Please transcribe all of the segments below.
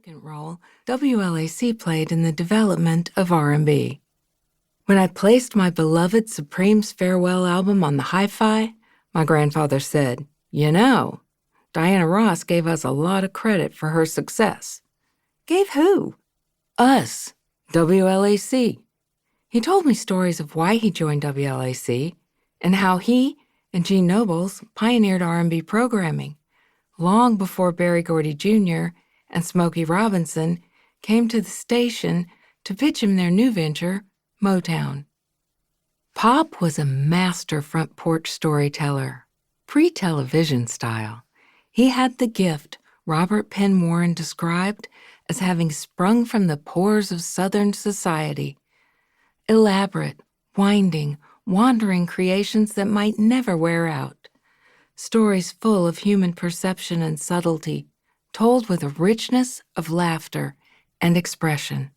significant role WLAC played in the development of R&B. When I placed my beloved Supreme's farewell album on the hi-fi, my grandfather said, "You know, Diana Ross gave us a lot of credit for her success." "Gave who?" "Us, WLAC." He told me stories of why he joined WLAC and how he and Gene Nobles pioneered R&B programming long before Berry Gordy Jr. and Smokey Robinson came to the station to pitch him their new venture, Motown. Pop was a master front porch storyteller, pre-television style. He had the gift Robert Penn Warren described as having sprung from the pores of Southern society. Elaborate, winding, wandering creations that might never wear out. Stories full of human perception and subtlety, told with a richness of laughter and expression.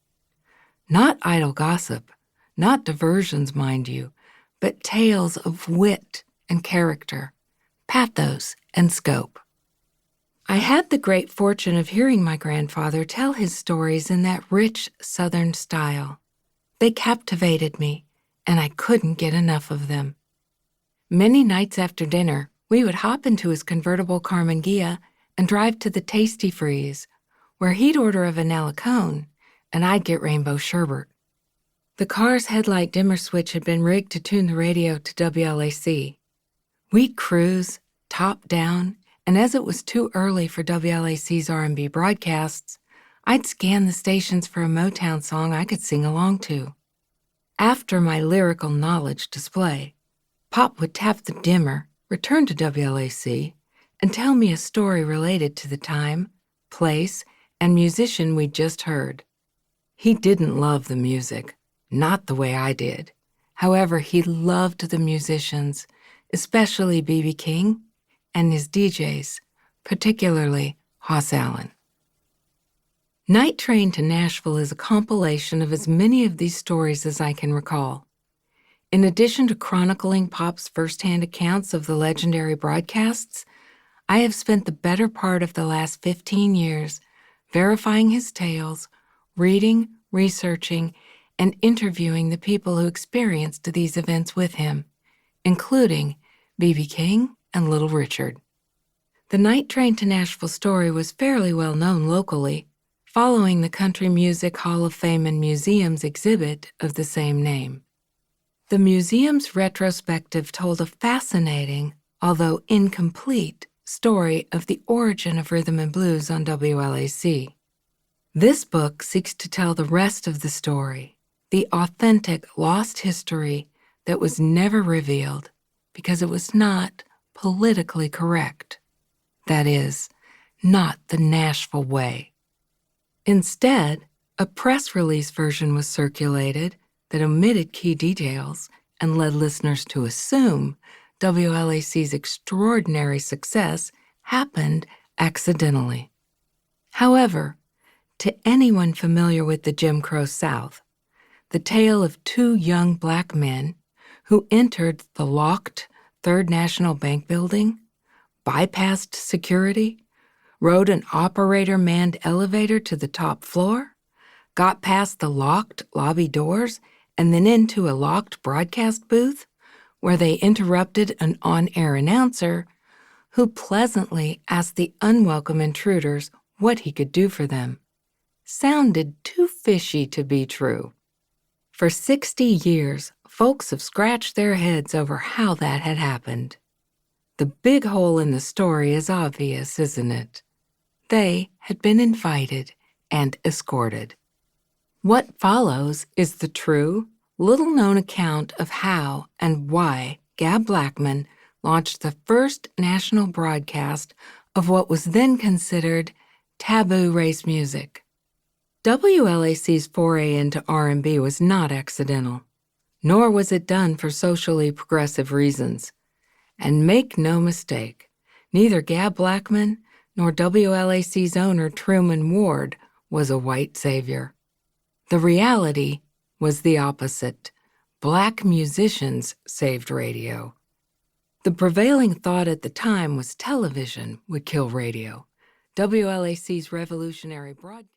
Not idle gossip, not diversions, mind you, but tales of wit and character, pathos and scope. I had the great fortune of hearing my grandfather tell his stories in that rich Southern style. They captivated me, and I couldn't get enough of them. Many nights after dinner, we would hop into his convertible Carmen Ghia and drive to the Tasty Freeze, where he'd order a vanilla cone, and I'd get rainbow sherbet. The car's headlight dimmer switch had been rigged to tune the radio to WLAC. We'd cruise, top down, and as it was too early for WLAC's R&B broadcasts, I'd scan the stations for a Motown song I could sing along to. After my lyrical knowledge display, Pop would tap the dimmer, return to WLAC, and tell me a story related to the time, place, and musician we'd just heard. He didn't love the music, not the way I did. However, he loved the musicians, especially B.B. King and his DJs, particularly Hoss Allen. Night Train to Nashville is a compilation of as many of these stories as I can recall. In addition to chronicling Pop's firsthand accounts of the legendary broadcasts, I have spent the better part of the last 15 years verifying his tales, reading, researching, and interviewing the people who experienced these events with him, including B.B. King and Little Richard. The Night Train to Nashville story was fairly well known locally, following the Country Music Hall of Fame and Museum's exhibit of the same name. The museum's retrospective told a fascinating, although incomplete, story of the origin of rhythm and blues on WLAC. This book seeks to tell the rest of the story, the authentic lost history that was never revealed because it was not politically correct. That is, not the Nashville way. Instead, a press release version was circulated that omitted key details and led listeners to assume WLAC's extraordinary success happened accidentally. However, to anyone familiar with the Jim Crow South, the tale of two young black men who entered the locked Third National Bank building, bypassed security, rode an operator-manned elevator to the top floor, got past the locked lobby doors, and then into a locked broadcast booth where they interrupted an on-air announcer who pleasantly asked the unwelcome intruders what he could do for them, sounded too fishy to be true. For 60 years, folks have scratched their heads over how that had happened. The big hole in the story is obvious, isn't it? They had been invited and escorted. What follows is the true, little-known account of how and why Gab Blackman launched the first national broadcast of what was then considered taboo race music. WLAC's foray into R&B was not accidental, nor was it done for socially progressive reasons. And make no mistake, neither Gab Blackman nor WLAC's owner Truman Ward was a white savior. The reality was the opposite. Black musicians saved radio. The prevailing thought at the time was television would kill radio. WLAC's revolutionary broadcast